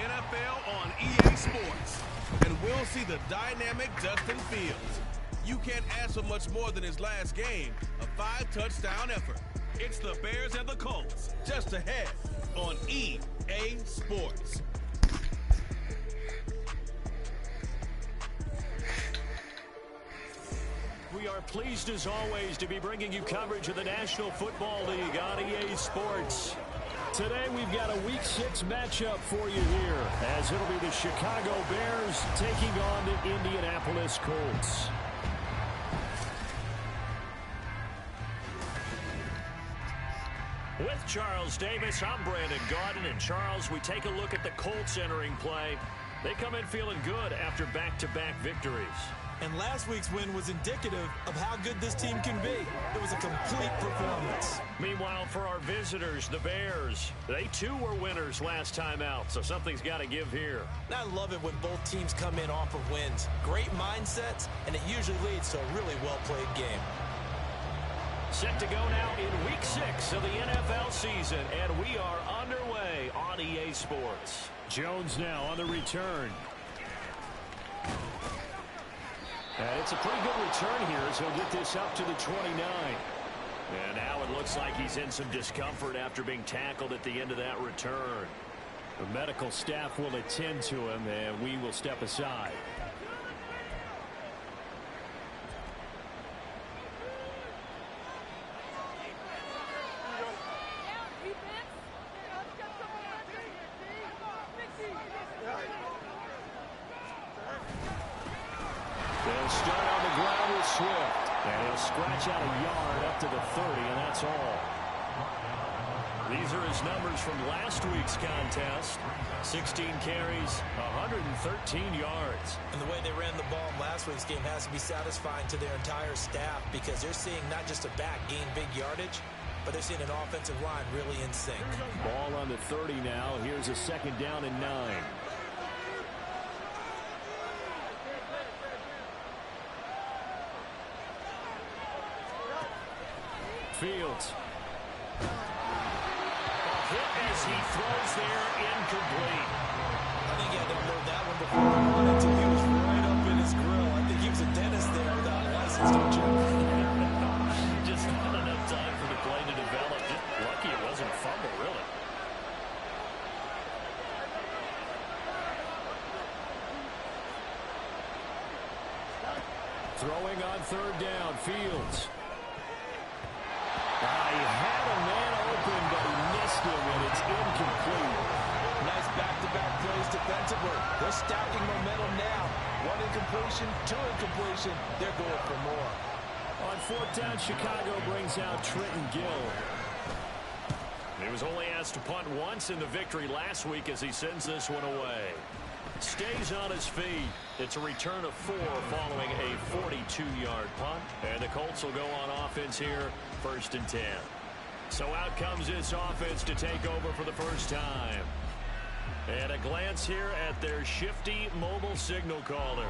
NFL on EA Sports. And we'll see the dynamic Justin Fields. You can't ask for much more than his last game, a 5-touchdown effort. It's the Bears and the Colts, just ahead on EA Sports. We are pleased, as always, to be bringing you coverage of the National Football League on EA Sports. Today, we've got a Week 6 matchup for you here, as it'll be the Chicago Bears taking on the Indianapolis Colts. With Charles Davis, I'm Brandon Gaudin. And Charles, we take a look at the Colts entering play. They come in feeling good after back-to-back victories. And last week's win was indicative of how good this team can be. It was a complete performance. Meanwhile, for our visitors, the Bears, they too were winners last time out, so something's got to give here. And I love it when both teams come in off of wins. Great mindsets, and it usually leads to a really well-played game. Set to go now in Week 6 of the NFL season, and we are underway on EA Sports. Jones now on the return. And it's a pretty good return here, so he'll get this up to the 29. And now it looks like he's in some discomfort after being tackled at the end of that return. The medical staff will attend to him, and we will step aside. They'll start on the ground with Swift. And he'll scratch out a yard up to the 30, and that's all. These are his numbers from last week's contest. 16 carries, 113 yards. And the way they ran the ball in last week's game has to be satisfying to their entire staff, because they're seeing not just a back gain big yardage, but they're seeing an offensive line really in sync. Ball on the 30 now. Here's a 2nd down and 9. Fields. A hit as he throws there, incomplete. I think he had to unload that one before he wanted to. He was right up in his grill. I think he was a dentist there without a license, don't you? Just not enough time for the play to develop. Just lucky it wasn't a fumble, really. Throwing on 3rd down, Fields. He had a man open, but he missed him, and it's incomplete. Nice back-to-back plays defensively. They're stacking momentum now. 1 incompletion, 2 incompletion. They're going for more. On 4th down, Chicago brings out Trenton Gill. He was only asked to punt once in the victory last week as he sends this one away. Stays on his feet. It's a return of 4 following a 42-yard punt. And the Colts will go on offense here, 1st and 10. So out comes this offense to take over for the first time. And a glance here at their shifty mobile signal caller.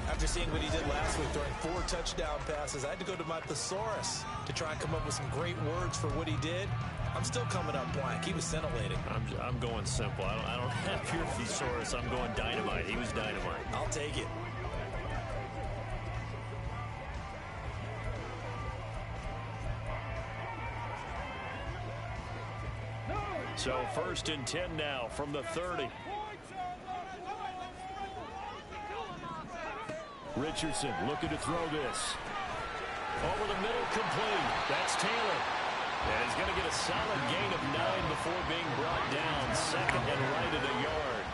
After seeing what he did last week during 4 touchdown passes, I had to go to my thesaurus to try and come up with some great words for what he did. I'm still coming up blank. He was scintillating. I'm going simple. I don't have your thesaurus. I'm going dynamite. He was dynamite. I'll take it. So 1st and 10 now from the 30. Richardson looking to throw this. Over the middle, complete. That's Taylor. And he's going to get a solid gain of 9 before being brought down. 2nd and right at a yard.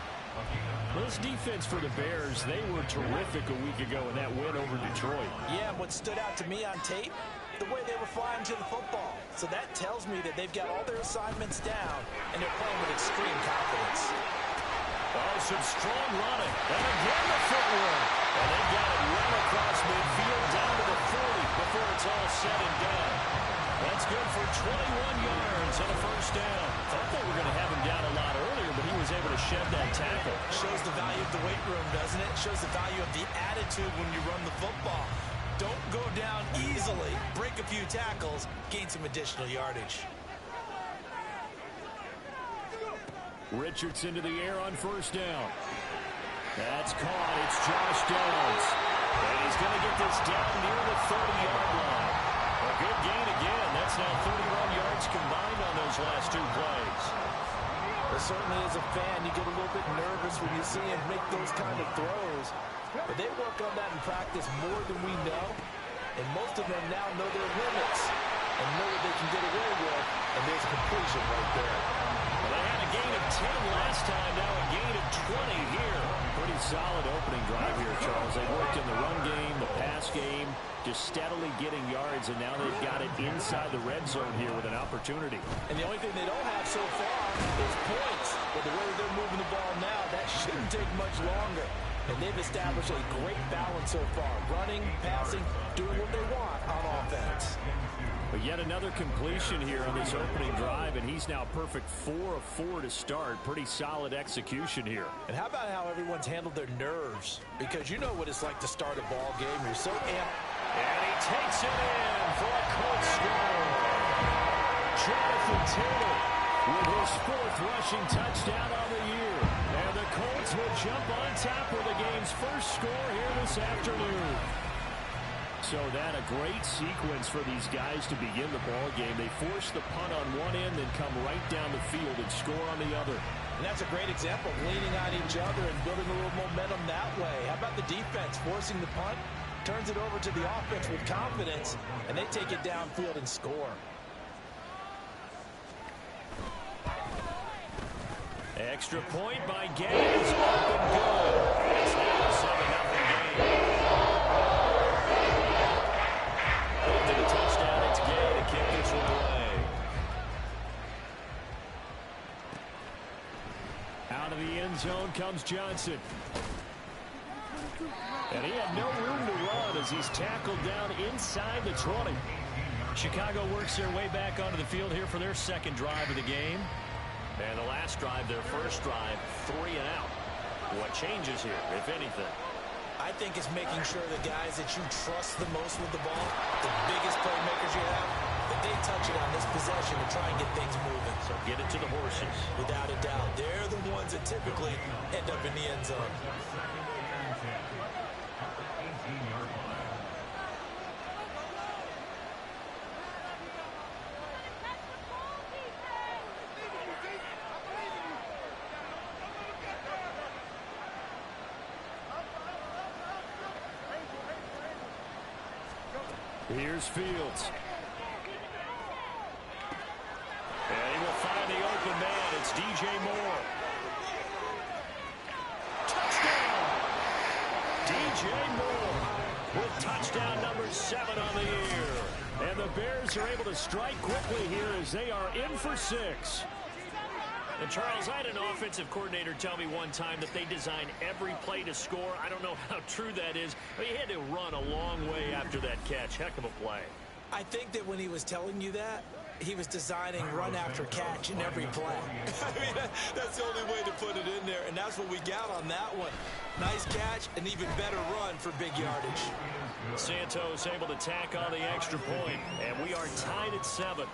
This defense for the Bears, they were terrific a week ago in that win over Detroit. Yeah, and what stood out to me on tape, the way they were flying to the football. So that tells me that they've got all their assignments down, and they're playing with extreme confidence. Oh, some strong running. And again the footwork. And they got it well across midfield down to the 40 before it's all said and done. That's good for 21 yards and a 1st down. Thought they were going to have him down a lot earlier, but he was able to shed that tackle. Shows the value of the weight room, doesn't it? Shows the value of the attitude when you run the football. Don't go down easily. Break a few tackles. Gain some additional yardage. Richardson to the air on first down. That's caught. It's Josh Downs. And he's going to get this down near the 30-yard line. A good gain again. That's now 31 yards combined on those last two plays. But certainly as a fan, you get a little bit nervous when you see him make those kind of throws. But they work on that in practice more than we know. And most of them now know their limits and know what they can get away with. And there's a completion right there. Well, they had a gain of 10 last time, now a gain of 20 here. Pretty solid opening drive here, Charles. They worked in the run game, the pass game, just steadily getting yards, and now they've got it inside the red zone here with an opportunity. And the only thing they don't have so far is points. But the way they're moving the ball now, that shouldn't take much longer. And they've established a great balance so far. Running, passing, doing what they want on offense. But yet another completion here on this opening drive, and he's now perfect 4 of 4 to start. Pretty solid execution here. And how about how everyone's handled their nerves? Because you know what it's like to start a ball game. You're so amped. And he takes it in for a Colts score. Jonathan Taylor with his 4th rushing touchdown on the year. And the Colts will jump on top with the game's first score here this afternoon. So that a great sequence for these guys to begin the ball game. They force the punt on one end, then come right down the field and score on the other. And that's a great example of leaning on each other and building a little momentum that way. How about the defense forcing the punt? Turns it over to the offense with confidence, and they take it downfield and score. Extra point by Gaines. Up and good. It's now a 7-0 game. To the touchdown, it's Gay to kick this one away. Out of the end zone comes Johnson. And he had no room to run as he's tackled down inside the 20. Chicago works their way back onto the field here for their second drive of the game. And the last drive, their first drive, 3 and out. What changes here, if anything? I think it's making sure the guys that you trust the most with the ball, the biggest playmakers you have, that they touch it on this possession to try and get things moving. So get it to the horses. Without a doubt. They're the ones that typically end up in the end zone. Here's Fields. And he will find the open man. It's DJ Moore. Touchdown! DJ Moore with touchdown number 7 on the year. And the Bears are able to strike quickly here as they are in for 6. And Charles, I had an offensive coordinator tell me one time that they design every play to score. I don't know how true that is, but he had to run a long way after that catch. Heck of a play. I think that when he was telling you that, he was designing run after catch in every play. I mean, that's the only way to put it in there, and that's what we got on that one. Nice catch, an even better run for big yardage. Santos able to tack on the extra point, and we are tied at 7.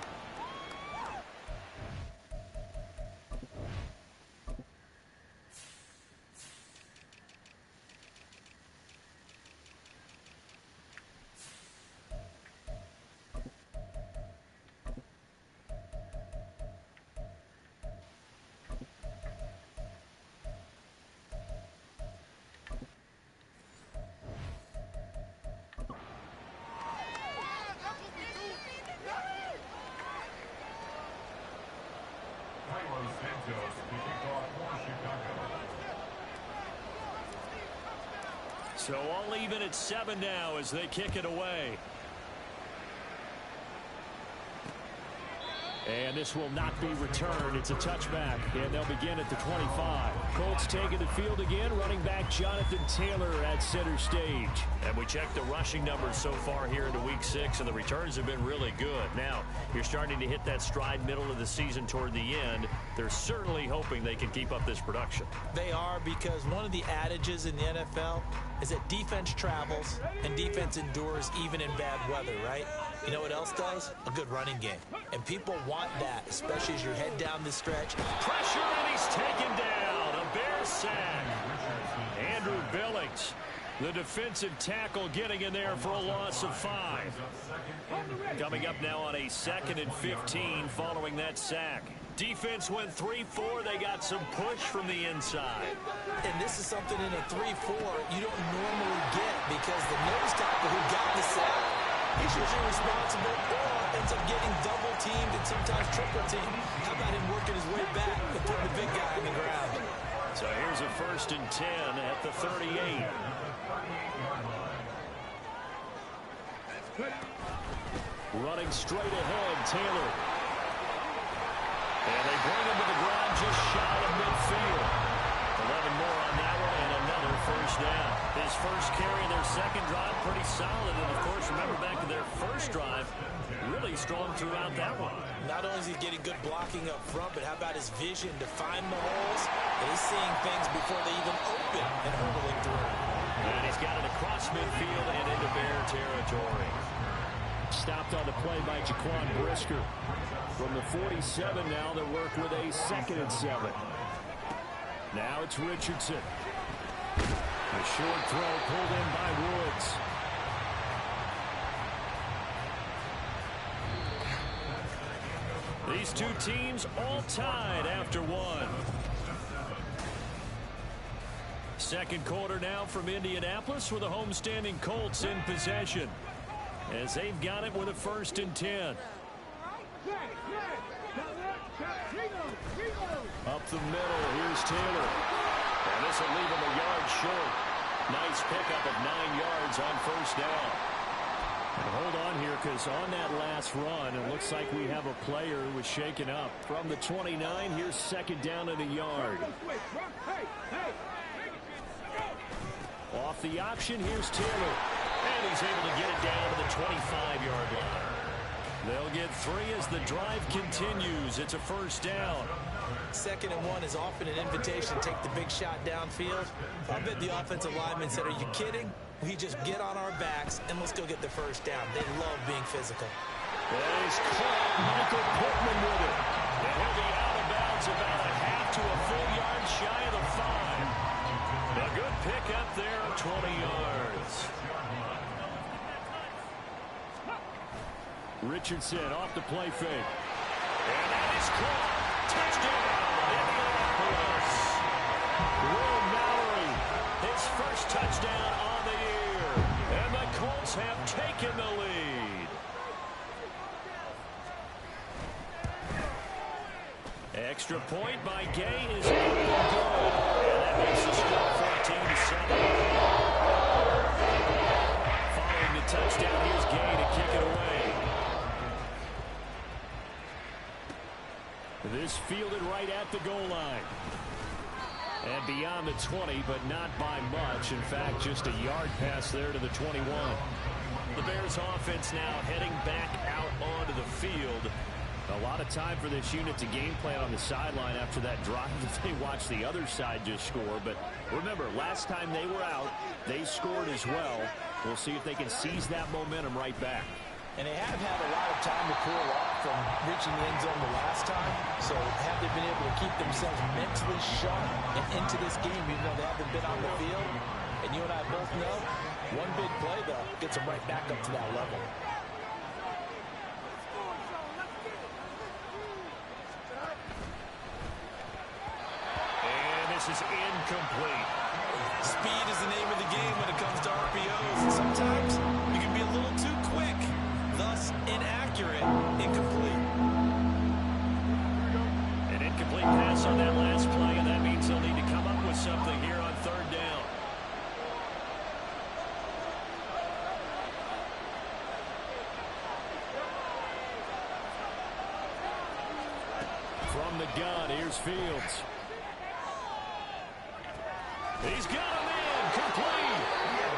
So all even at 7 now as they kick it away. And this will not be returned. It's a touchback, and they'll begin at the 25. Colts taking the field again. Running back Jonathan Taylor at center stage. And we checked the rushing numbers so far here into Week 6, and the returns have been really good. Now, you're starting to hit that stride middle of the season toward the end. They're certainly hoping they can keep up this production. They are, because one of the adages in the NFL is that defense travels and defense endures even in bad weather, right? You know what else does? A good running game. And people want that, especially as you head down the stretch. Pressure, and he's taken down. A Bears sack. Andrew Billings, the defensive tackle, getting in there for a loss of 5. Coming up now on a 2nd and 15 following that sack. Defense went 3-4. They got some push from the inside. And this is something in a 3-4 you don't normally get because the nose tackle who got the sack, he's usually responsible or ends up getting double teamed and sometimes triple teamed. How about him working his way back and putting the big guy on the ground? So here's a 1st and 10 at the 38. Running straight ahead, Taylor. And they bring him to the ground just shy of midfield. 11 more on that one and another 1st down. His first carry, their 2nd drive, pretty solid. And, of course, remember back to their 1st drive, really strong throughout that one. Not only is he getting good blocking up front, but how about his vision to find the holes? And he's seeing things before they even open and hurdling through. And he's got it across midfield and into Bear territory. Stopped on the play by Jaquan Brisker. From the 47 now, they work with a 2nd and 7. Now it's Richardson. A short throw pulled in by Woods. These two teams all tied after 1. 2nd quarter now from Indianapolis with the homestanding Colts in possession, as they've got it with a 1st and 10. Up the middle, here's Taylor. And this will leave him a yard short. Nice pickup of 9 yards on 1st down. And hold on here, because on that last run, it looks like we have a player who was shaken up. From the 29, here's 2nd down and a yard. Off the option, here's Taylor. And he's able to get it down to the 25-yard line. They'll get 3 as the drive continues. It's a 1st down. 2nd and 1 is often an invitation to take the big shot downfield. I bet the offensive lineman said, are you kidding? We just get on our backs and let's go get the 1st down. They love being physical. That is caught. Michael Pittman with it. And he'll be out of bounds about a half to a full yard shy of the 5. A good pick up there of 20 yards. Richardson off the play fake. And that is caught. Touchdown, Indianapolis. Will Mallory, his first touchdown on the year. And the Colts have taken the lead. Extra point by Gay is up and good. And that makes the score 14-7. Following the touchdown, here's Gay to kick it away. This fielded right at the goal line. And beyond the 20, but not by much. In fact, just a yard pass there to the 21. The Bears offense now heading back out onto the field. A lot of time for this unit to game plan on the sideline after that drive that they watched the other side just score. But remember, last time they were out, they scored as well. We'll see if they can seize that momentum right back. And they have had a lot of time to cool off from reaching the end zone the last time. So have they been able to keep themselves mentally sharp and into this game even though they haven't been on the field? And you and I both know, one big play, though, gets them right back up to that level. And this is incomplete. Speed is the name of the game when it comes to RPOs. And sometimes you can be a little too quick. Thus, inaccurate, incomplete. An incomplete pass on that last play, and that means they'll need to come up with something here on 3rd down. From the gun, here's Fields. He's got him in, complete.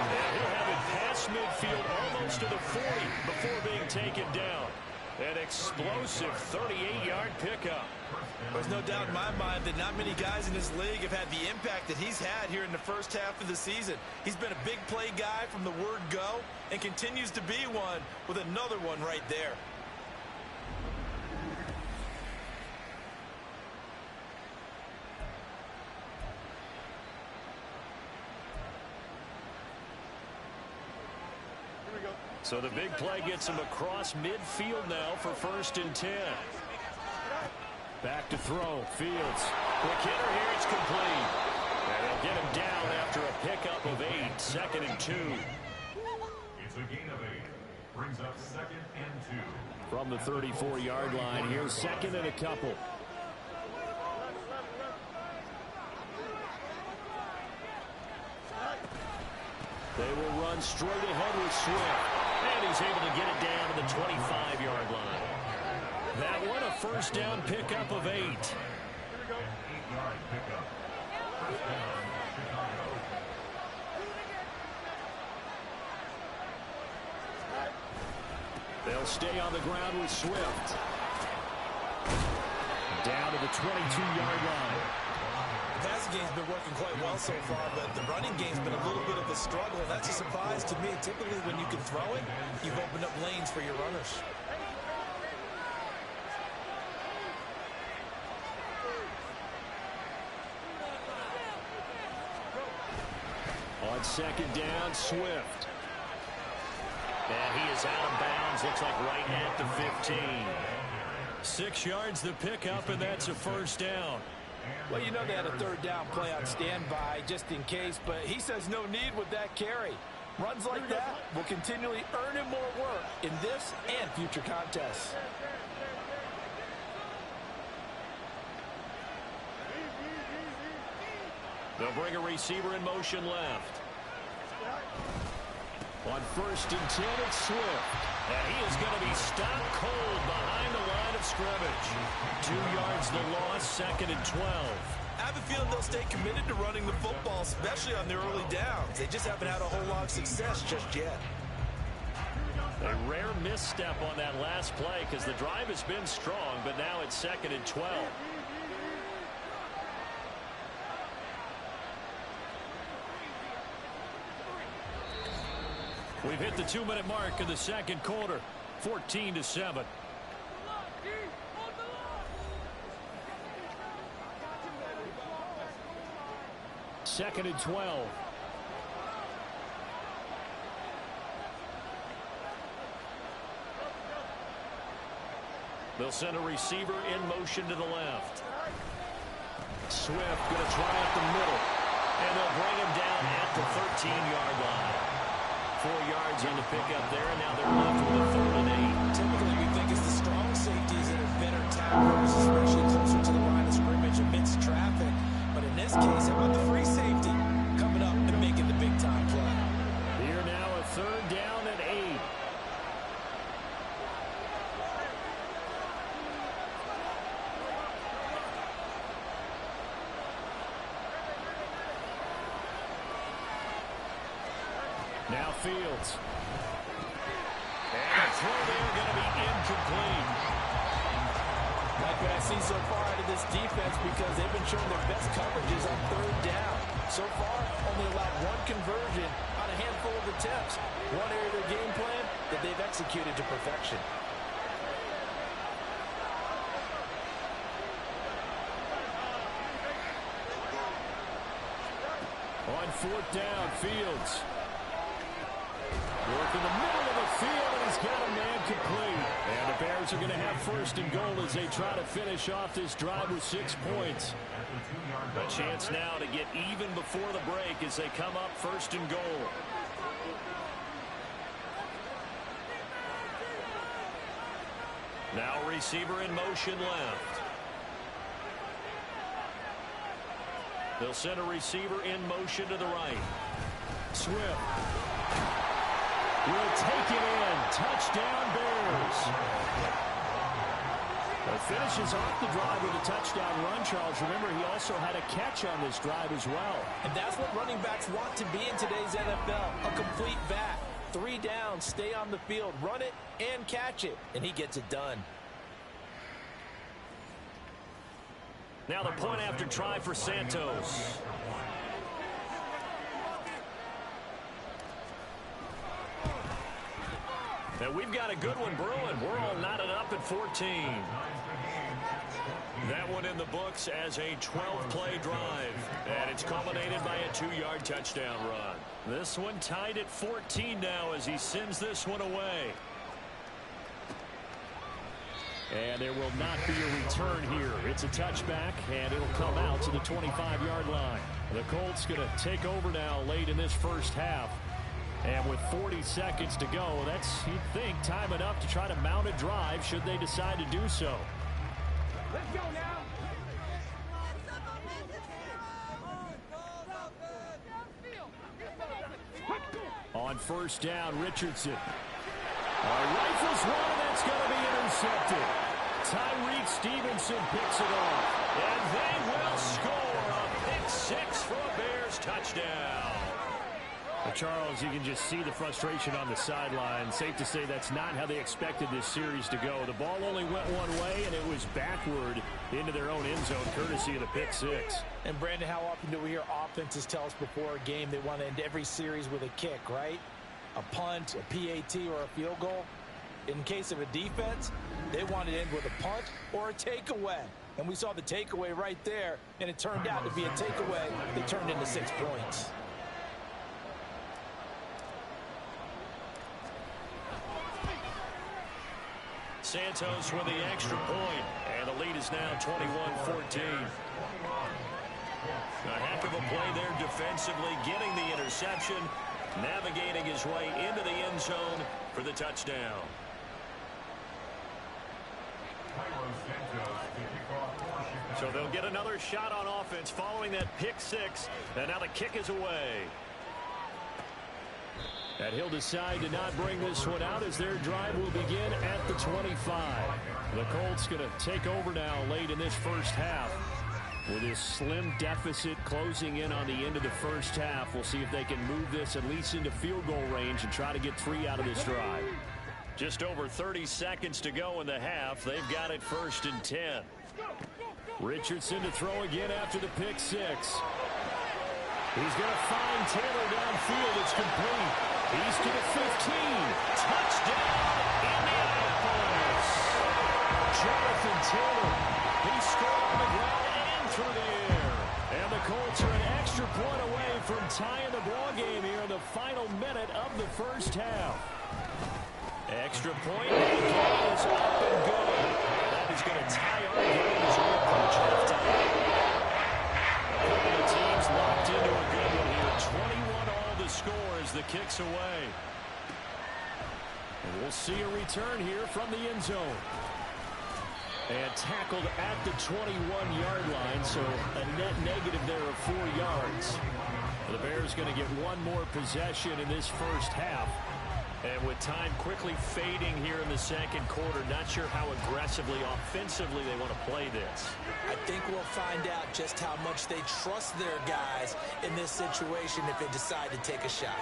And he'll have it past midfield almost to the 40 before being taken down. An explosive 38-yard pickup. There's no doubt in my mind that not many guys in this league have had the impact that he's had here in the first half of the season. He's been a big play guy from the word go and continues to be one with another one right there. So the big play gets him across midfield now for 1st and 10. Back to throw. Fields. Quick hitter here. It's complete. And they'll get him down after a pickup of 8. 2nd and 2. It's a gain of 8. Brings up 2nd and 2. From the 34-yard line, here's 2nd and a couple. They will run straight ahead with Swift. And he's able to get it down to the 25-yard line. That one, a 1st down pickup of 8. 8-yard pickup. 1st down, Chicago. They'll stay on the ground with Swift. Down to the 22-yard line. The passing game's been working quite well so far, but the running game's been a little bit of a struggle. That's a surprise to me. Typically, when you can throw it, you've opened up lanes for your runners. On 2nd down, Swift. And he is out of bounds. Looks like right at the 15. 6 yards the pickup, and that's a 1st down. Well, you know they had a 3rd down play on standby just in case, but he says no need with that carry. Runs like that will continually earn him more work in this and future contests. They'll bring a receiver in motion left. On 1st and 10, it's Swift. And he is going to be stopped cold behind the line of scrimmage. 2 yards the loss, 2nd and 12. I have a feeling they'll stay committed to running the football, especially on their early downs. They just haven't had a whole lot of success just yet. A rare misstep on that last play because the drive has been strong, but now it's 2nd and 12. We've hit the 2-minute mark in the 2nd quarter, 14-7. Second and 12. They'll send a receiver in motion to the left. Swift going to try up the middle. And they'll bring him down at the 13-yard line. 4 yards on the pickup there, and now they're left with a 3rd and 8. Typically, we think it's the strong safeties that are better tacklers, especially closer to the line of scrimmage amidst traffic. But in this case, how about the free safety coming up and making the big-time play? Here now a 3rd down and 8. Now Fields. And a throw there going to be incomplete. Like what I've seen so far out of this defense because they've been showing their best coverages on 3rd down. So far, only allowed 1 conversion on a handful of attempts. One area of their game plan that they've executed to perfection. On 4th down, Fields. Work in the middle of the field, and he's got a man complete. And the Bears are going to have 1st and goal as they try to finish off this drive with 6 points. A chance now to get even before the break as they come up 1st and goal. Now receiver in motion left. They'll send a receiver in motion to the right. Swift will take it in. Touchdown, Bears. Finishes off the drive with a touchdown run, Charles. Remember, he also had a catch on this drive as well. And that's what running backs want to be in today's NFL, a complete back. 3 down, stay on the field, run it, and catch it, and he gets it done. Now the point after try for Santos. And we've got a good one brewing. We're all knotted up at 14. That one in the books as a 12-play drive. And it's culminated by a 2-yard touchdown run. This one tied at 14 now as he sends this one away. And there will not be a return here. It's a touchback, and it'll come out to the 25-yard line. The Colts going to take over now late in this first half. And with 40 seconds to go, that's, you'd think, time enough to try to mount a drive should they decide to do so. Let's go now. On first down, Richardson. Rifles one, and that's going to be intercepted. Tyreek Stevenson picks it off. And they will score a pick 6 for a Bears touchdown. Charles, you can just see the frustration on the sideline. Safe to say that's not how they expected this series to go. The ball only went one way, and it was backward into their own end zone, courtesy of the pick 6. And, Brandon, how often do we hear offenses tell us before a game they want to end every series with a kick, right? A punt, a PAT, or a field goal. In case of a defense, they want to end with a punt or a takeaway. And we saw the takeaway right there, and it turned out to be a takeaway that turned into 6 points. Santos with the extra point, and the lead is now 21-14. A heck of a play there defensively, getting the interception, navigating his way into the end zone for the touchdown. So they'll get another shot on offense following that pick 6, and now the kick is away. And he'll decide to not bring this one out as their drive will begin at the 25. The Colts going to take over now late in this first half. With this slim deficit closing in on the end of the first half, we'll see if they can move this at least into field goal range and try to get 3 out of this drive. Just over 30 seconds to go in the half. They've got it 1st and 10. Richardson to throw again after the pick 6. He's going to find Taylor downfield. It's complete. He's to the 15. Touchdown, Indianapolis. Jonathan Taylor. He scored on the ground and through the air. And the Colts are an extra point away from tying the ball game here in the final minute of the first half. Extra point, and game is up and good. That is going to tie our game as we approach halftime. A couple of teams locked into a good one here. 21 all the score as the kick's away. And we'll see a return here from the end zone. And tackled at the 21-yard line, so a net negative there of 4 yards. The Bears going to get one more possession in this first half. And with time quickly fading here in the second quarter, not sure how aggressively, offensively they want to play this. I think we'll find out just how much they trust their guys in this situation if they decide to take a shot.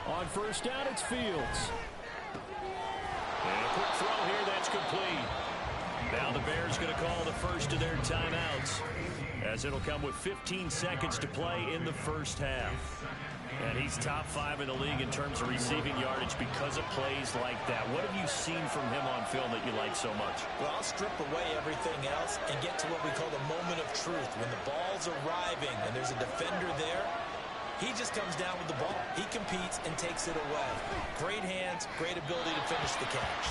On first down, it's Fields. And a quick throw here, that's complete. Now the Bears going to call the first of their timeouts, as it'll come with 15 seconds to play in the first half. And he's top 5 in the league in terms of receiving yardage because of plays like that. What have you seen from him on film that you like so much? Well, I'll strip away everything else and get to what we call the moment of truth. When the ball's arriving and there's a defender there, he just comes down with the ball. He competes and takes it away. Great hands, great ability to finish the catch.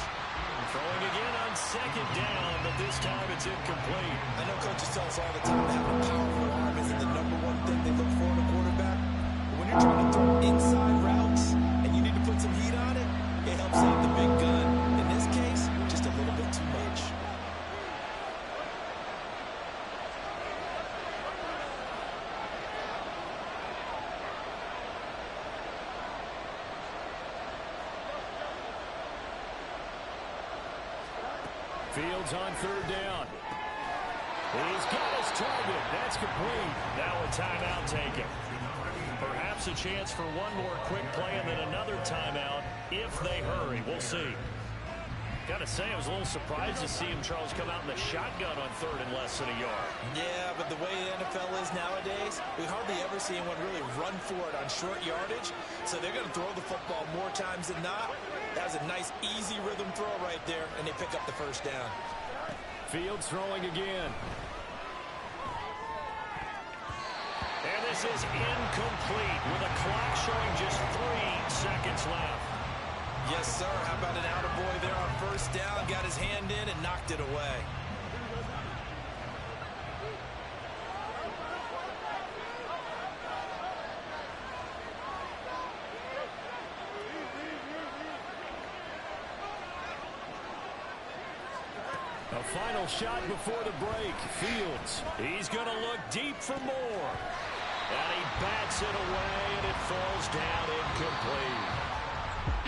Throwing again on second down, but this time it's incomplete. I know coaches tell us all the time having a powerful arm isn't the #1 thing they look for in a quarterback. But when you're trying to throw inside routes and you need to put some heat on it, it helps out the big gun. In this case, just a little bit too much. Fields on third down. He's got his target. That's complete. Now a timeout taken. Perhaps a chance for one more quick play and then another timeout if they hurry. We'll see. Got to say, I was a little surprised to see him, Charles, come out in the shotgun on third and less than a yard. Yeah, but the way the NFL is nowadays, we hardly ever see anyone really run for it on short yardage. So they're going to throw the football more times than not. That was a nice, easy rhythm throw right there, and they pick up the first down. Fields throwing again. And this is incomplete with a clock showing just 3 seconds left. Yes, sir. How about an attaboy there on first down? Got his hand in and knocked it away. A final shot before the break. Fields. He's going to look deep for more. And he bats it away, and it falls down incomplete.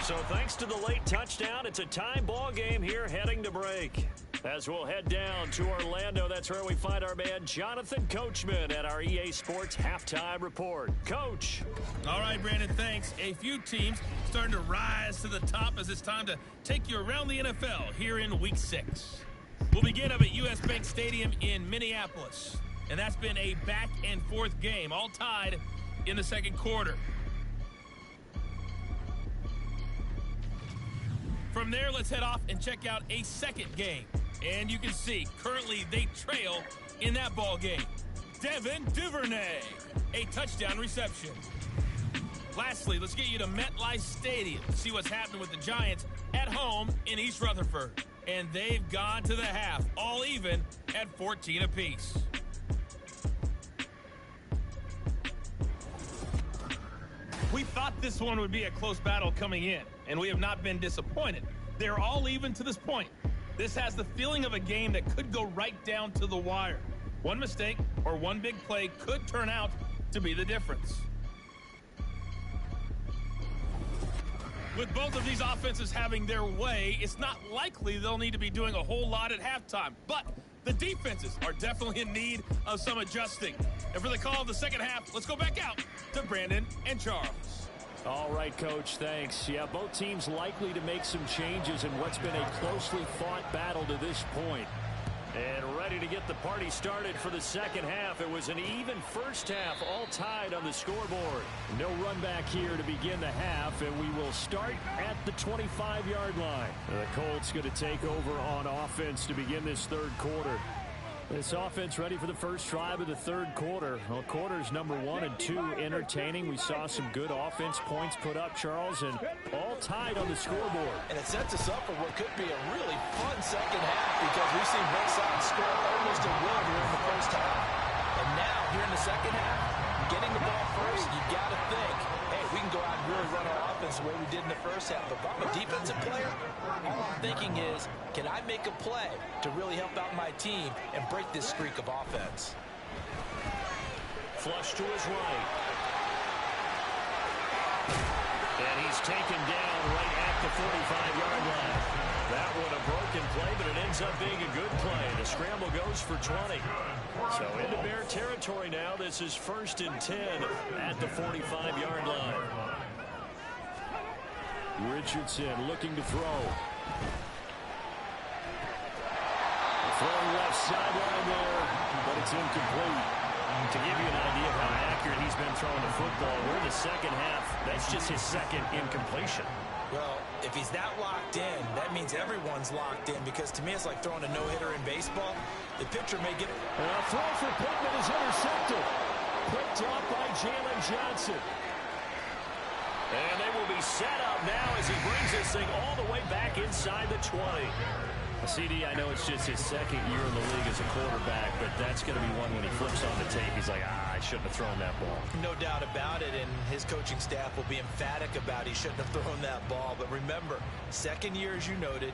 So thanks to the late touchdown, it's a tie ball game here heading to break. As we'll head down to Orlando, that's where we find our man Jonathan Coachman at our EA Sports Halftime Report. Coach. All right, Brandon, thanks. A few teams starting to rise to the top as it's time to take you around the NFL here in Week 6. We'll begin up at U.S. Bank Stadium in Minneapolis. And that's been a back-and-forth game, all tied in the second quarter. From there, let's head off and check out a second game. And you can see, currently they trail in that ball game. Devin Duvernay, a touchdown reception. Lastly, let's get you to MetLife Stadium to see what's happening with the Giants at home in East Rutherford. And they've gone to the half, all even at 14 apiece. We thought this one would be a close battle coming in, and we have not been disappointed. They're all even to this point. This has the feeling of a game that could go right down to the wire. One mistake or one big play could turn out to be the difference. With both of these offenses having their way, it's not likely they'll need to be doing a whole lot at halftime. But the defenses are definitely in need of some adjusting. And for the call of the second half, let's go back out to Brandon and Charles. All right, Coach, thanks. Yeah, both teams likely to make some changes in what's been a closely fought battle to this point. And ready to get the party started for the second half. It was an even first half, all tied on the scoreboard. No run back here to begin the half, and we will start at the 25-yard line. The Colts going to take over on offense to begin this third quarter. This offense ready for the first drive of the third quarter. Well, quarters number 1 and 2 entertaining. We saw some good offense points put up, Charles, and all tied on the scoreboard. And it sets us up for what could be a really fun second half because we've seen both sides score almost at will here in the first half. And now, here in the second half, getting the ball first, you got to think, hey, we can go out and really run our offense the way we did in the first half. But if I'm a defensive player, all I'm thinking is, can I make a play to really help out my team and break this streak of offense? Flush to his right. And he's taken down right at the 45-yard line. That one a broken play, but it ends up being a good play. The scramble goes for 20. So into Bear territory now. This is 1st and 10 at the 45-yard line. Richardson looking to throw. Throwing left sideline there, but it's incomplete. To give you an idea of how accurate he's been throwing the football, we're in the second half. That's just his second incompletion. Well, if he's that locked in, that means everyone's locked in because to me it's like throwing a no-hitter in baseball. The pitcher may get... A throw for Pittman is intercepted. Picked off by Jalen Johnson. And they will be set up now as he brings this thing all the way back inside the 20. CD, I know it's just his second year in the league as a quarterback, but that's going to be one when he flips on the tape. He's like, I shouldn't have thrown that ball. No doubt about it, and his coaching staff will be emphatic about he shouldn't have thrown that ball. But remember, second year, as you noted,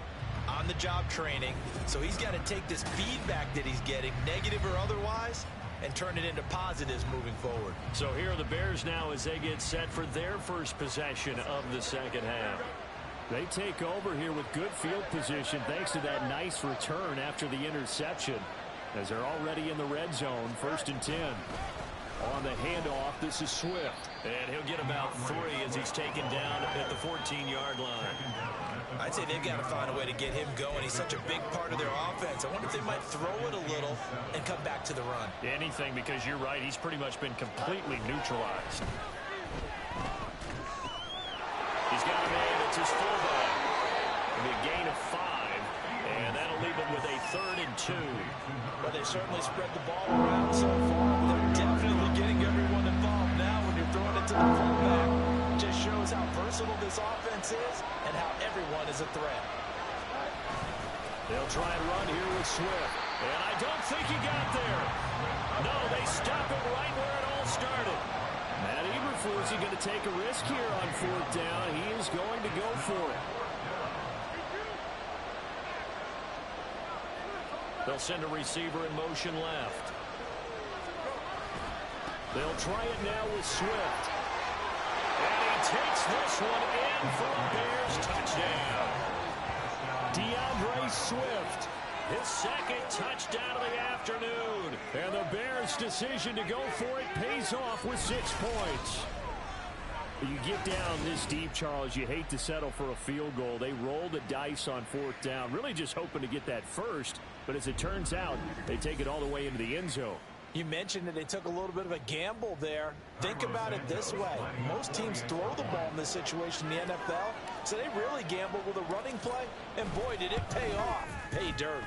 on-the-job training, so he's got to take this feedback that he's getting, negative or otherwise, and turn it into positives moving forward. So here are the Bears now as they get set for their first possession of the second half. They take over here with good field position thanks to that nice return after the interception. as they're already in the red zone, 1st and 10. On the handoff, this is Swift. And he'll get about 3 as he's taken down at the 14-yard line. I'd say they've got to find a way to get him going. He's such a big part of their offense. I wonder if they might throw it a little and come back to the run. Anything, because you're right. He's pretty much been completely neutralized. He's got a man. It's his fullback. It'll be a gain of 5. And that'll leave him with a 3rd and 2. Well, they certainly spread the ball around so far. They're definitely getting everyone involved now when you're throwing it to the fullback. It just shows how versatile this offense is and how everyone is a threat. They'll try and run here with Swift. And I don't think he got there. No, they stop it right where it all started. Matt Eberflus is going to take a risk here on 4th down. He is going to go for it. They'll send a receiver in motion left. They'll try it now with Swift. And he takes this one in for a Bears touchdown. DeAndre Swift. His 2nd touchdown of the afternoon. And the Bears' decision to go for it pays off with 6 points. You get down this deep, Charles, you hate to settle for a field goal. They roll the dice on 4th down, really just hoping to get that first. But as it turns out, they take it all the way into the end zone. You mentioned that they took a little bit of a gamble there. Think about it this way. Most teams throw the ball in this situation in the NFL, so they really gamble with a running play. And boy, did it pay off. Pay dirt.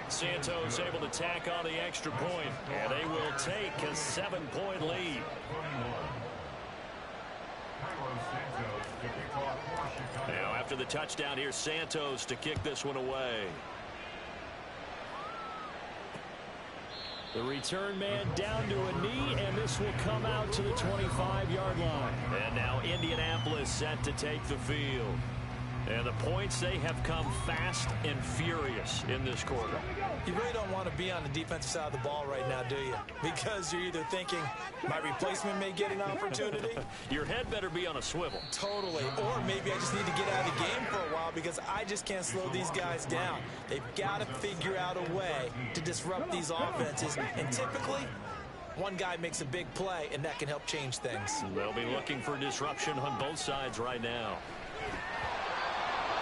Santos able to tack on the extra point, and they will take a 7-point lead. Now after the touchdown, here's Santos to kick this one away. The return man down to a knee, and this will come out to the 25-yard line. And now Indianapolis set to take the field. And the points, they have come fast and furious in this quarter. You really don't want to be on the defensive side of the ball right now, do you? Because you're either thinking, my replacement may get an opportunity. Your head better be on a swivel. Totally. Or maybe I just need to get out of the game for a while because I just can't slow these guys down. They've got to figure out a way to disrupt these offenses. And typically, one guy makes a big play, and that can help change things. They'll be looking for disruption on both sides right now.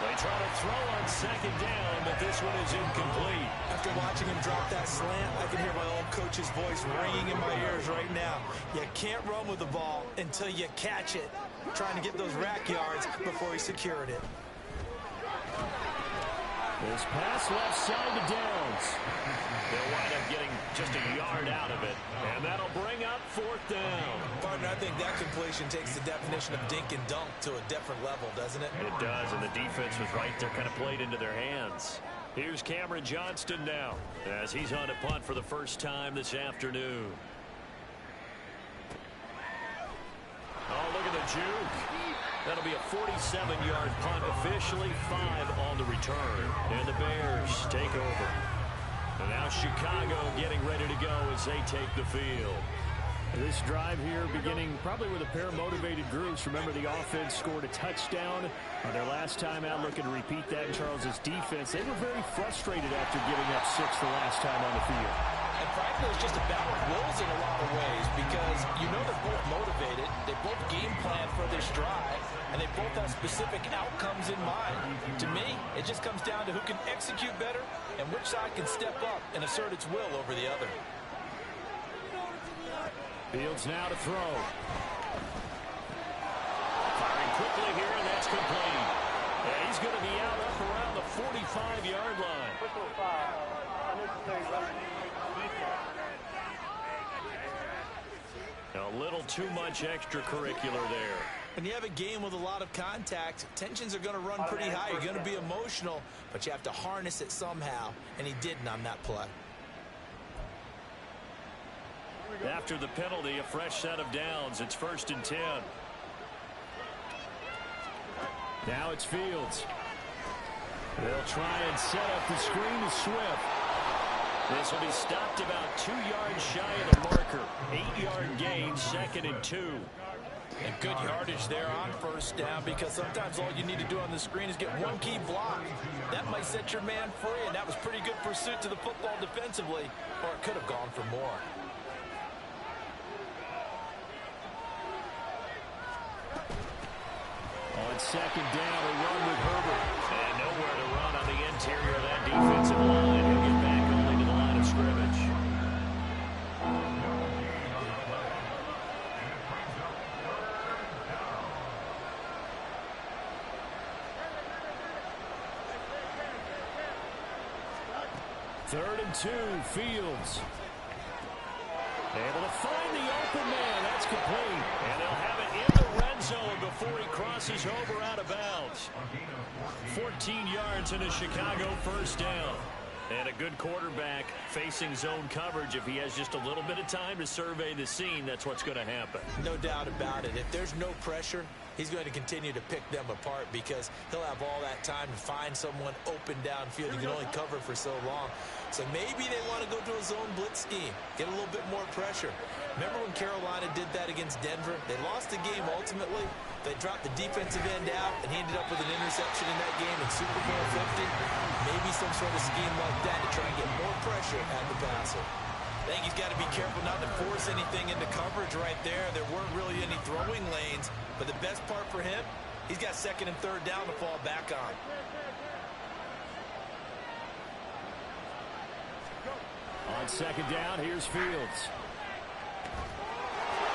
They try to throw on 2nd down, but this one is incomplete. After watching him drop that slant, I can hear my old coach's voice ringing in my ears right now. You can't run with the ball until you catch it. Trying to get those rack yards before he secured it. This pass left side to Downs. They'll wind up getting just a yard out of it, and that'll bring up 4th down. Partner, I think that completion takes the definition of dink and dunk to a different level, doesn't it? It does, and the defense was right there, kind of played into their hands. Here's Cameron Johnston now, as he's on a punt for the first time this afternoon. Oh, look at the juke. That'll be a 47-yard punt, officially 5 on the return. And the Bears take over. And now Chicago getting ready to go as they take the field. This drive here beginning probably with a pair of motivated groups. Remember, the offense scored a touchdown on their last time out. Looking to repeat that in Charles's defense. They were very frustrated after giving up 6 the last time on the field. And frankly, it's just a battle of wills in a lot of ways because you know they're both motivated. They both game plan for this drive, and they both have specific outcomes in mind. To me, it just comes down to who can execute better and which side can step up and assert its will over the other. Fields now to throw. Firing quickly here, and that's complete. And he's going to be out up around the 45-yard line. A little too much extracurricular there. When you have a game with a lot of contact, tensions are going to run pretty high. You're going to be emotional, but you have to harness it somehow, and he didn't on that play. After the penalty, a fresh set of downs. It's 1st and 10. Now it's Fields. They'll try and set up the screen to Swift. This will be stopped about 2 yards shy of the marker. 8-yard gain, 2nd and 2. And good yardage there on first down, because sometimes all you need to do on the screen is get one key block. That might set your man free, and that was pretty good pursuit to the football defensively, or it could have gone for more. On second down, a run with Herbert. And nowhere to run on the interior of that defensive line. He'll get back only to the line of scrimmage. Third and 2, Fields. Able to find the open man. That's complete. And they'll have it in the red zone before he crosses over out of bounds. 14 yards and a Chicago first down. And a good quarterback facing zone coverage. If he has just a little bit of time to survey the scene, that's what's going to happen. No doubt about it. If there's no pressure, he's going to continue to pick them apart, because he'll have all that time to find someone open downfield. You can only cover for so long. So maybe they want to go to a zone blitz scheme, get a little bit more pressure. Remember when Carolina did that against Denver? They lost the game ultimately. They dropped the defensive end out, and he ended up with an interception in that game in Super Bowl 50. Maybe some sort of scheme like that to try and get more pressure at the passer. I think he's got to be careful not to force anything into coverage right there. There weren't really any throwing lanes, but the best part for him, he's got second and third down to fall back on. On second down, here's Fields.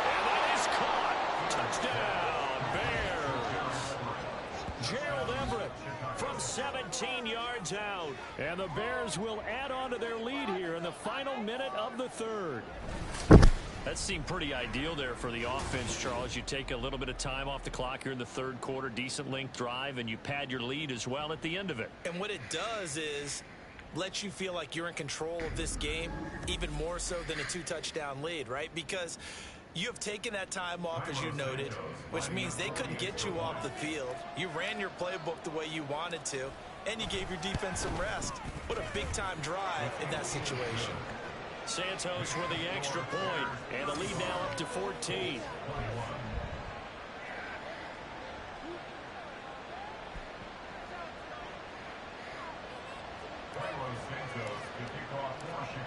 And that is caught. Touchdown, Bears. Gerald Everett from 17 yards out. And the Bears will add on to their lead here in the final minute of the third. That seemed pretty ideal there for the offense, Charles. You take a little bit of time off the clock here in the third quarter, decent length drive, and you pad your lead as well at the end of it. And what it does is lets you feel like you're in control of this game, even more so than a 2-touchdown lead, right? Because you have taken that time off, as you noted, which means they couldn't get you off the field. You ran your playbook the way you wanted to, and you gave your defense some rest. What a big-time drive in that situation. Santos with the extra point, and the lead now up to 14.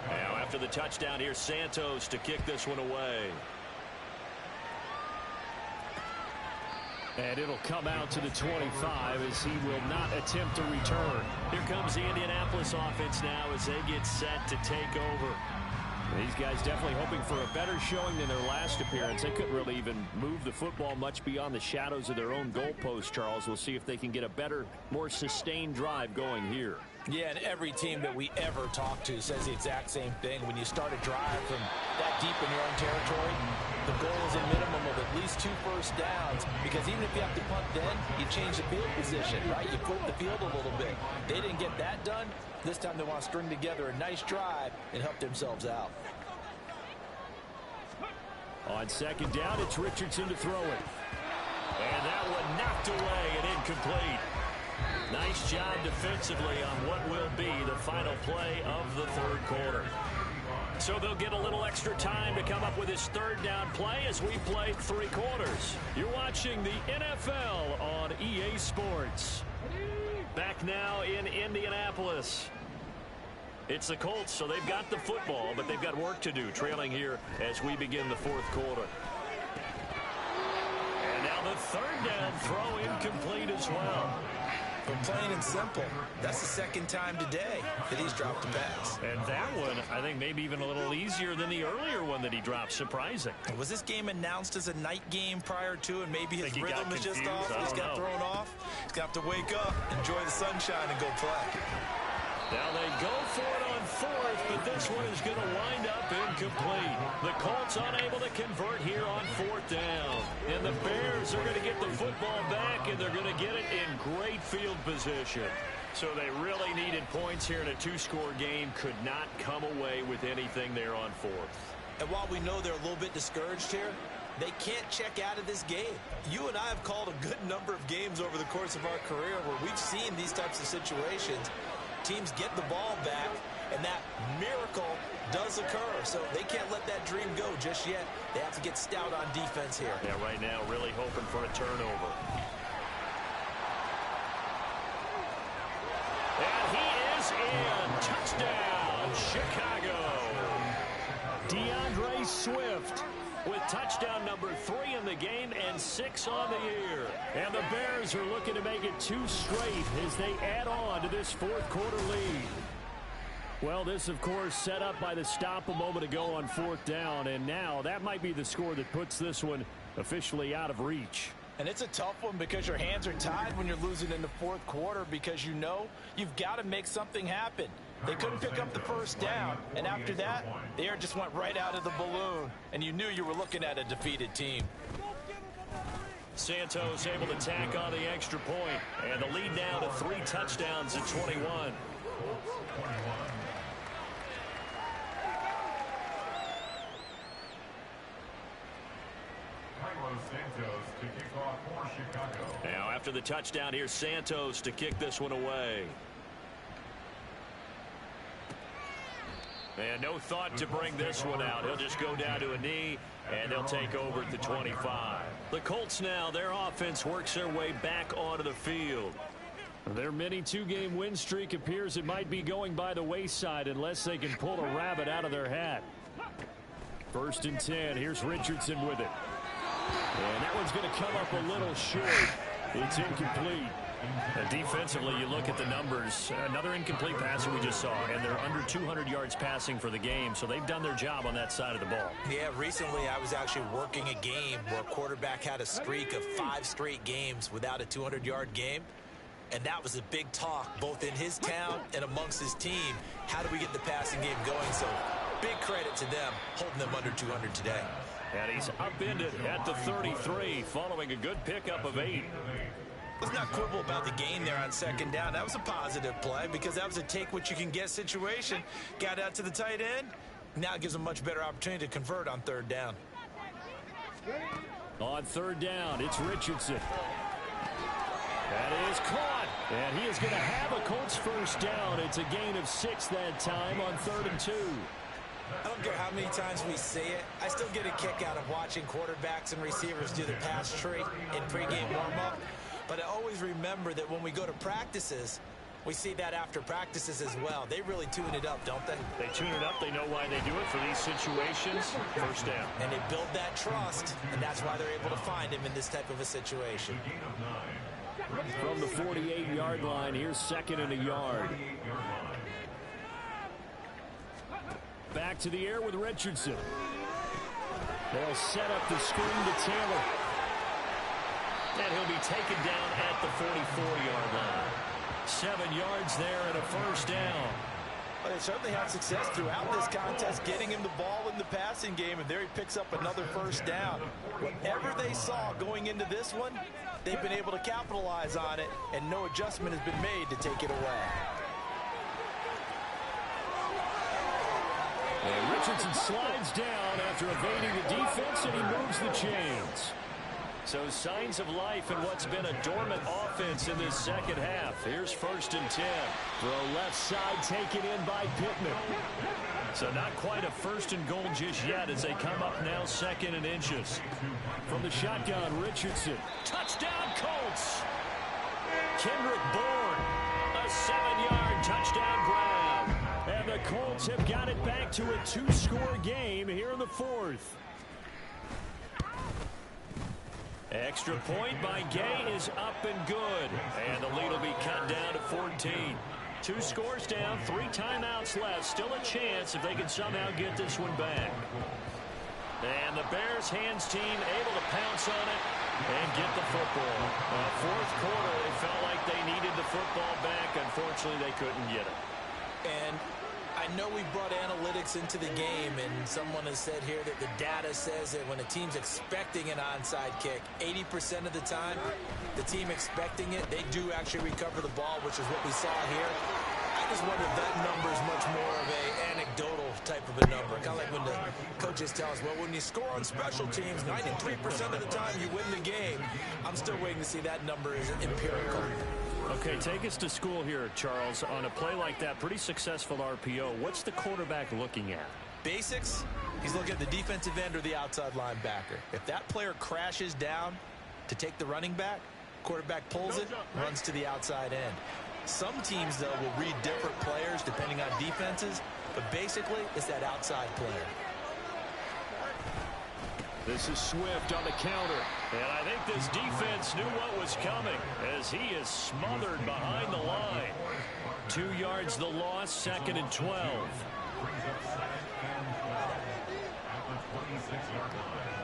Now after the touchdown, here's Santos to kick this one away. And it'll come out to the 25 as he will not attempt to return. Here comes the Indianapolis offense now as they get set to take over. These guys definitely hoping for a better showing than their last appearance. They couldn't really even move the football much beyond the shadows of their own goalpost, Charles. We'll see if they can get a better, more sustained drive going here. Yeah, and every team that we ever talk to says the exact same thing. When you start a drive from that deep in your own territory, the goal is a minimum of at least 2 first downs, because even if you have to punt then, you change the field position, right? You flip the field a little bit. They didn't get that done. This time they want to string together a nice drive and help themselves out. On second down, it's Richardson to throw it. And that one knocked away and incomplete. Nice job defensively on what will be the final play of the third quarter. So they'll get a little extra time to come up with his third down play as we play 3 quarters. You're watching the NFL on EA Sports. Back now in Indianapolis. It's the Colts, so they've got the football, but they've got work to do, trailing here as we begin the fourth quarter. And now the third down throw incomplete as well. But plain and simple, that's the second time today that he's dropped a pass. And that one, I think, maybe even a little easier than the earlier one that he dropped. Surprising. Was this game announced as a night game prior to, and maybe his rhythm is just off? He's got thrown off. He's got to wake up, enjoy the sunshine, and go play. Now they go for it on fourth, but this one is going to wind up incomplete. The Colts unable to convert here on fourth down. And the Bears are going to get the football back, and they're going to get it in great field position. So they really needed points here in a 2-score game. Could not come away with anything there on fourth. And while we know they're a little bit discouraged here, they can't check out of this game. You and I have called a good number of games over the course of our career where we've seen these types of situations. Teams get the ball back, and that miracle does occur. So they can't let that dream go just yet. They have to get stout on defense here. Yeah, right now really hoping for a turnover. And he is in. Touchdown, Chicago. DeAndre Swift with touchdown number 3 in the game and 6 on the year. And the Bears are looking to make it 2 straight as they add on to this fourth quarter lead. Well, this, of course, set up by the stop a moment ago on 4th down, and now that might be the score that puts this one officially out of reach. And it's a tough one because your hands are tied when you're losing in the 4th quarter because you know you've got to make something happen. They couldn't pick up the first down, and after that, the air just went right out of the balloon, and you knew you were looking at a defeated team. Santos able to tack on the extra point, and the lead now to 3 touchdowns at 21. Now after the touchdown, here's Santos to kick this one away. And no thought to bring this one out. He'll just go down to a knee, and they'll take over at the 25. The Colts now, their offense works their way back onto the field. Their mini 2-game win streak appears it might be going by the wayside unless they can pull a rabbit out of their hat. 1st and 10. Here's Richardson with it. And that one's going to come up a little short. It's incomplete. Defensively, you look at the numbers. Another incomplete passer we just saw, and they're under 200 yards passing for the game, so they've done their job on that side of the ball. Yeah, recently I was actually working a game where a quarterback had a streak of 5 straight games without a 200-yard game, and that was a big talk both in his town and amongst his team. How do we get the passing game going? So big credit to them holding them under 200 today. And he's upended at the 33 following a good pickup of 8. Let's not quibble about the gain there on 2nd down. That was a positive play because that was a take-what-you-can-get situation. Got out to the tight end. Now it gives them a much better opportunity to convert on 3rd down. On 3rd down, it's Richardson. That is caught. And he is going to have a Colts first down. It's a gain of 6 that time on 3rd and 2. I don't care how many times we see it. I still get a kick out of watching quarterbacks and receivers do the pass tree in pregame warm-up. But I always remember that when we go to practices, we see that after practices as well. They really tune it up, don't they? They tune it up. They know why they do it for these situations. First down. And they build that trust, and that's why they're able to find him in this type of a situation. From the 48-yard line, here's 2nd and a yard. Back to the air with Richardson. They'll set up the screen to Taylor. And he'll be taken down at the 44-yard line. 7 yards there and a first down. Well, they certainly had success throughout this contest getting him the ball in the passing game, and there he picks up another first down. Whatever they saw going into this one, they've been able to capitalize on it, and no adjustment has been made to take it away. And Richardson slides down after evading the defense, and he moves the chains. So signs of life in what's been a dormant offense in this second half. Here's 1st and 10. Throw left side taken in by Pittman. So not quite a 1st and goal just yet as they come up now 2nd and inches. From the shotgun, Richardson. Touchdown Colts. Kendrick Bourne. A 7-yard touchdown grab. And the Colts have got it back to a 2-score game here in the 4th. Extra point by Gay is up and good. And the lead will be cut down to 14. 2 scores down, 3 timeouts left. Still a chance if they can somehow get this one back. And the Bears hands team able to pounce on it and get the football. 4th quarter, they felt like they needed the football back. Unfortunately, they couldn't get it. And I know we brought analytics into the game, and someone has said here that the data says that when a team's expecting an onside kick, 80% of the time, the team expecting it, they do actually recover the ball, which is what we saw here. I just wonder if that number is much more of an anecdotal type of a number. Kind of like when the coaches tell us, well, when you score on special teams, 93% of the time you win the game. I'm still waiting to see that number is empirical. Okay, take us to school here, Charles. On a play like that, pretty successful RPO. What's the quarterback looking at? Basics, he's looking at the defensive end or the outside linebacker. If that player crashes down to take the running back, quarterback pulls it, runs to the outside end. Some teams, though, will read different players depending on defenses, but basically it's that outside player. This is Swift on the counter. And I think this defense knew what was coming as he is smothered behind the line. 2 yards the loss, 2nd and 12. Brings up 2nd and 12 at the 26-yard line.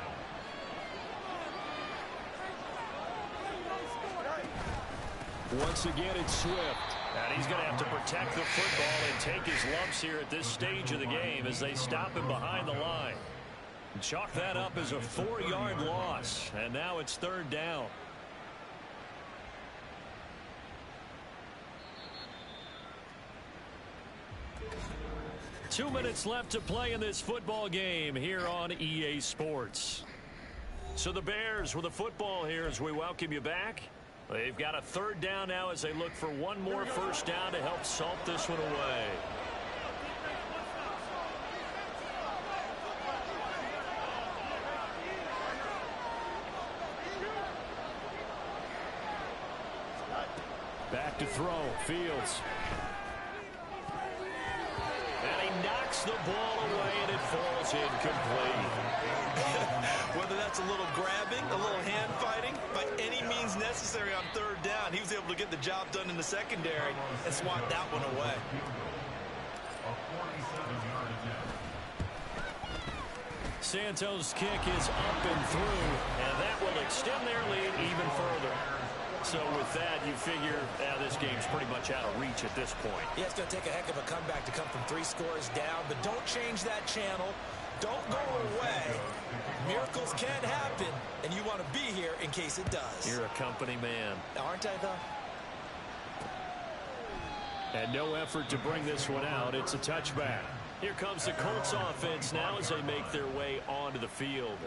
Once again, it's Swift. And he's going to have to protect the football and take his lumps here at this stage of the game as they stop him behind the line. Chalk that up as a 4-yard loss, and now it's 3rd down. Two minutes left to play in this football game here on EA Sports. So the Bears with the football here as we welcome you back. They've got a 3rd down now as they look for one more first down to help salt this one away. Back to throw, Fields. And he knocks the ball away, and it falls incomplete. Whether that's a little grabbing, a little hand fighting, by any means necessary on 3rd down, he was able to get the job done in the secondary and swat that one away. A 47-yard attempt. Santos' kick is up and through, and that will extend their lead even further. So with that, you figure this game's pretty much out of reach at this point. Yeah, it's going to take a heck of a comeback to come from 3 scores down, but don't change that channel. Don't go away. Miracles can happen, and you want to be here in case it does. You're a company man. Aren't I, though? And no effort to bring this one out. It's a touchback. Here comes the Colts offense now as they make their way onto the field.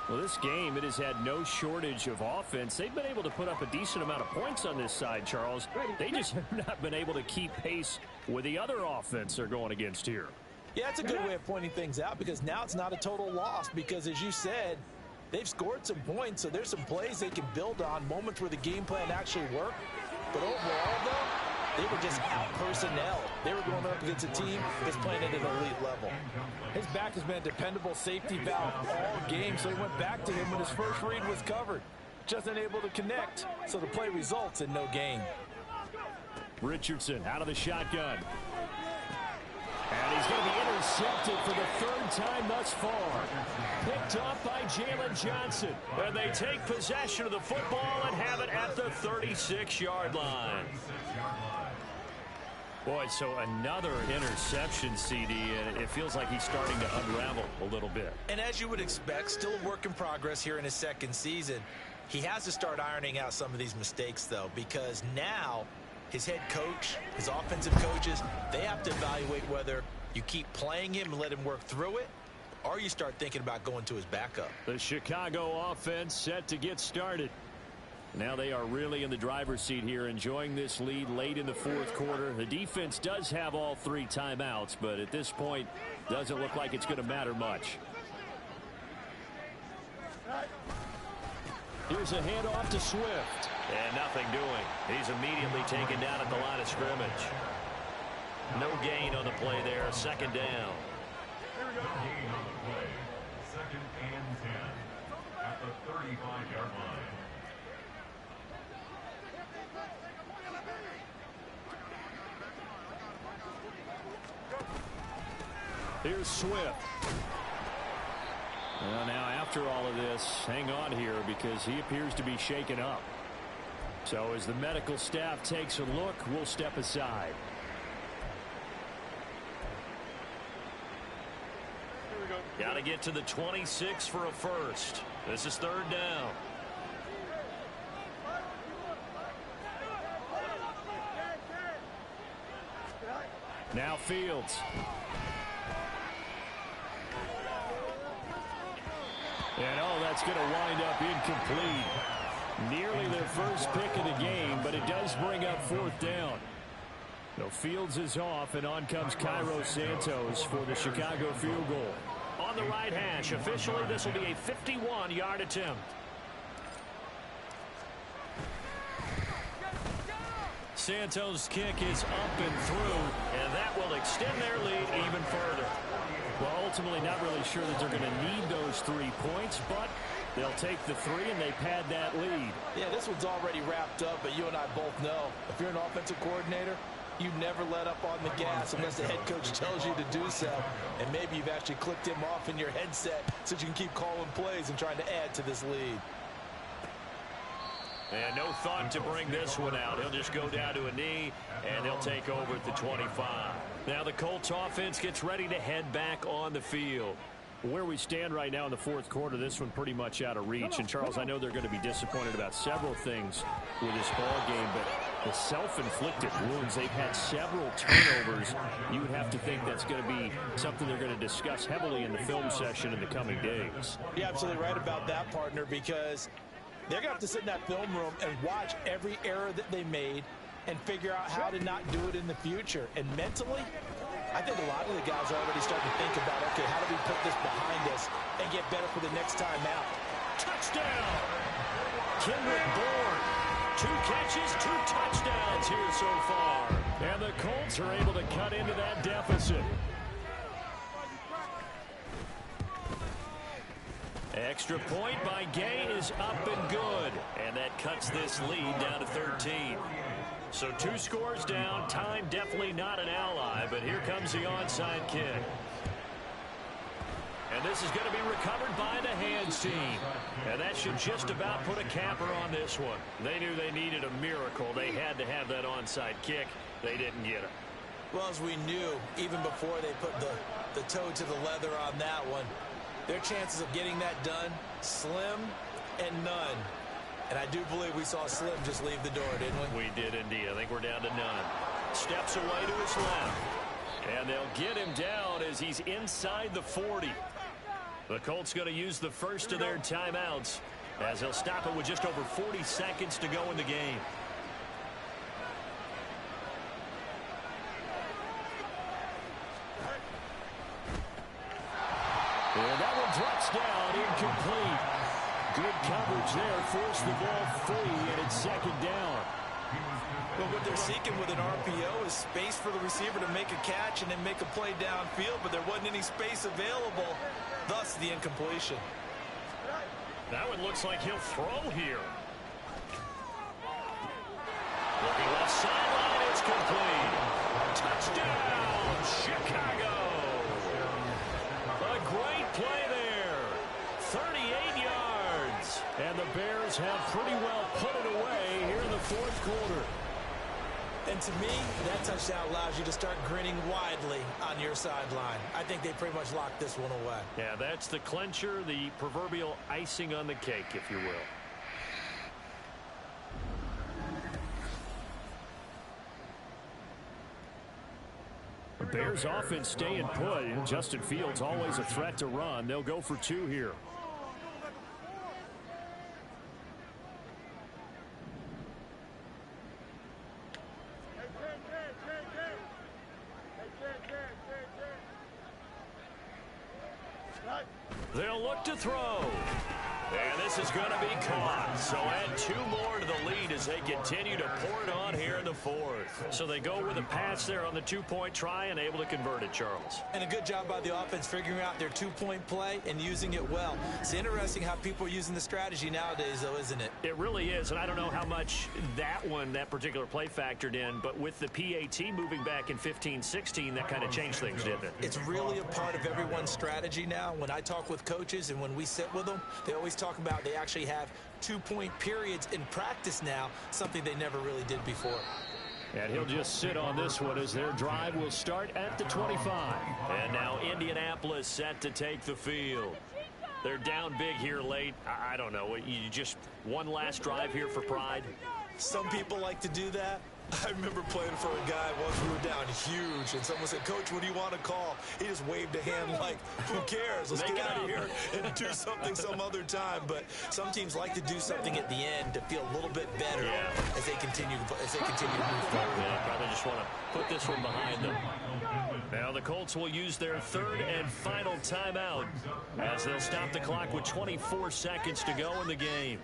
Well, this game, it has had no shortage of offense. They've been able to put up a decent amount of points on this side, Charles. They just have not been able to keep pace with the other offense they're going against here. Yeah, it's a good way of pointing things out because now it's not a total loss because, as you said, they've scored some points, so there's some plays they can build on, moments where the game plan actually worked. But overall, though, they were just out-personnel. They were going up against a team that's playing at an elite level. His back has been a dependable safety valve all game, so he went back to him when his first read was covered. Just unable to connect, so the play results in no gain. Richardson out of the shotgun. And he's going to be intercepted for the 3rd time thus far. Picked off by Jalen Johnson. And they take possession of the football and have it at the 36-yard line. Boy, so another interception, CD, and it feels like he's starting to unravel a little bit. And as you would expect, still a work in progress here in his 2nd season. He has to start ironing out some of these mistakes, though, because now his head coach, his offensive coaches, they have to evaluate whether you keep playing him and let him work through it, or you start thinking about going to his backup. The Chicago offense set to get started. Now they are really in the driver's seat here, enjoying this lead late in the 4th quarter. The defense does have all 3 timeouts, but at this point, doesn't look like it's going to matter much. Here's a handoff to Swift. And nothing doing. He's immediately taken down at the line of scrimmage. No gain on the play there. 2nd down. No gain on the play. 2nd and 10 at the 35-yard line. Here's Swift. Well, now after all of this, hang on here because he appears to be shaken up. So as the medical staff takes a look, we'll step aside. Got to get to the 26 for a first. This is 3rd down. Now Fields. And, oh, that's going to wind up incomplete. Nearly their first pick of the game, but it does bring up fourth down. No, Fields is off, and on comes Cairo Santos for the Chicago field goal. On the right hash, officially this will be a 51-yard attempt. Santos' kick is up and through, and that will extend their lead even further. Well, ultimately not really sure that they're going to need those 3 points, but they'll take the 3 and they pad that lead. Yeah, this one's already wrapped up, but you and I both know if you're an offensive coordinator, you never let up on the gas unless the head coach tells you to do so. And maybe you've actually clicked him off in your headset so you can keep calling plays and trying to add to this lead. And no thought to bring this one out. He'll just go down to a knee, and they'll take over at the 25. Now the Colts offense gets ready to head back on the field. Where we stand right now in the fourth quarter, this one pretty much out of reach. And, Charles, I know they're going to be disappointed about several things with this ball game, but the self-inflicted wounds, they've had several turnovers. You would have to think that's going to be something they're going to discuss heavily in the film session in the coming days. You're absolutely right about that, partner, because they're going to have to sit in that film room and watch every error that they made and figure out how to not do it in the future. And mentally, I think a lot of the guys are already starting to think about, okay, how do we put this behind us and get better for the next time out? Touchdown! Kendrick Bourne. 2 catches, 2 touchdowns here so far. And the Colts are able to cut into that deficit. Extra point by Gay is up and good. And that cuts this lead down to 13. So 2 scores down. Time definitely not an ally, but here comes the onside kick. And this is going to be recovered by the hands team. And that should just about put a capper on this one. They knew they needed a miracle. They had to have that onside kick. They didn't get it. Well, as we knew, even before they put the toe to the leather on that one, their chances of getting that done, slim and none. And I do believe we saw Slim just leave the door, didn't we? We did indeed. I think we're down to none. Steps away to his left. And they'll get him down as he's inside the 40. The Colts going to use the first of their timeouts as he'll stop it with just over 40 seconds to go in the game. And that one drops down, incomplete. Good coverage there, forced the ball free, and it's second down. But what they're seeking with an RPO is space for the receiver to make a catch and then make a play downfield, but there wasn't any space available, thus the incompletion. That one looks like he'll throw here. Looking left sideline, it's complete. Touchdown, Chicago. A great play there. 38 yards. And the Bears have pretty well put it away here in the fourth quarter. And to me, that touchdown allows you to start grinning widely on your sideline. I think they pretty much locked this one away. Yeah, that's the clincher, the proverbial icing on the cake, if you will. The Bears offense staying put, and Justin Fields always a threat to run. They'll go for 2 here. They'll look to throw. And this is going to be caught. So add 2 more to the lead as they continue to pour it on here in the fourth. So they go with a pass there on the 2-point try and able to convert it, Charles. And a good job by the offense figuring out their 2-point play and using it well. It's interesting how people are using the strategy nowadays, though, isn't it? It really is, and I don't know how much that particular play factored in, but with the PAT moving back in 15-16, that kind of changed things, didn't it? It's really a part of everyone's strategy now. When I talk with coaches and when we sit with them, they always talk about they actually have 2-point periods in practice now, something they never really did before. And he'll just sit on this one as their drive will start at the 25. And now Indianapolis set to take the field. They're down big here late. I don't know. You just one last drive here for pride? Some people like to do that. I remember playing for a guy once we were down huge, and someone said, "Coach, what do you want to call?" He just waved a hand like, who cares? Let's get out of here and do something some other time. But some teams like to do something at the end to feel a little bit better as they continue to move forward. Yeah, probably just want to put this one behind them. Now the Colts will use their third and final timeout as they'll stop the clock with 24 seconds to go in the game.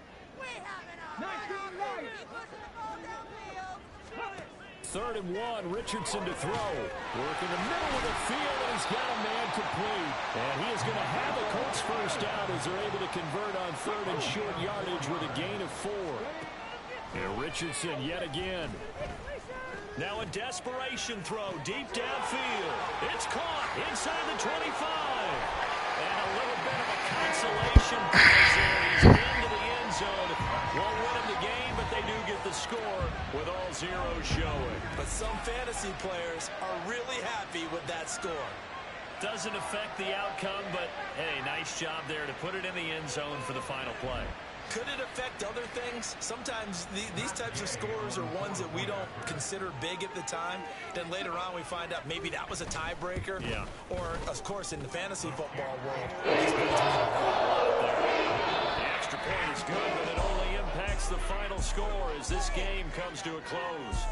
Third and 1, Richardson to throw. Work in the middle of the field, and he's got a man complete. And he is going to have the Colts first down as they're able to convert on third and short yardage with a gain of 4. And Richardson yet again. Now a desperation throw deep downfield. It's caught inside the 25. And a little bit of a consolation prize there. He's into the end zone. Won't win him the game, but they do get the score with all zeros showing. But some fantasy players are really happy with that score. Doesn't affect the outcome, but hey, nice job there to put it in the end zone for the final play. Could it affect other things? Sometimes these types of scores are ones that we don't consider big at the time. Then later on we find out maybe that was a tiebreaker. Yeah. Or, of course, in the fantasy football world, these points mean a lot. The extra point is good, but it only impacts the final score as this game comes to a close.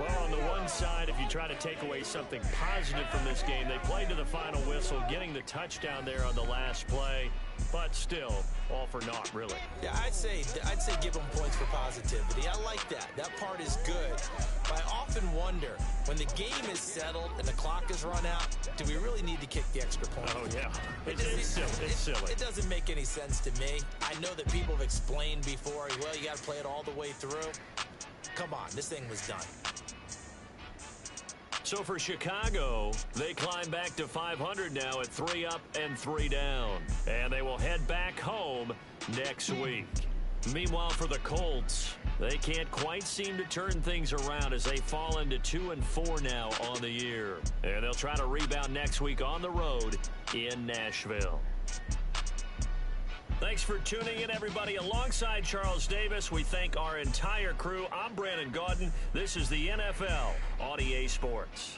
Well, on the one side, if you try to take away something positive from this game, they played to the final whistle, getting the touchdown there on the last play, but still, all for naught, really. Yeah, I'd say give them points for positivity. I like that. That part is good. But I often wonder, when the game is settled and the clock is run out, do we really need to kick the extra point? Oh, yeah. It's silly. It doesn't make any sense to me. I know that people have explained before, well, you got to play it all the way through. Come on, this thing was done. So for Chicago, they climb back to 500 now at 3 up and 3 down. And they will head back home next week. Meanwhile, for the Colts, they can't quite seem to turn things around as they fall into 2-4 now on the year. And they'll try to rebound next week on the road in Nashville. Thanks for tuning in, everybody. Alongside Charles Davis, we thank our entire crew. I'm Brandon Gaudin. This is the NFL on EA Sports.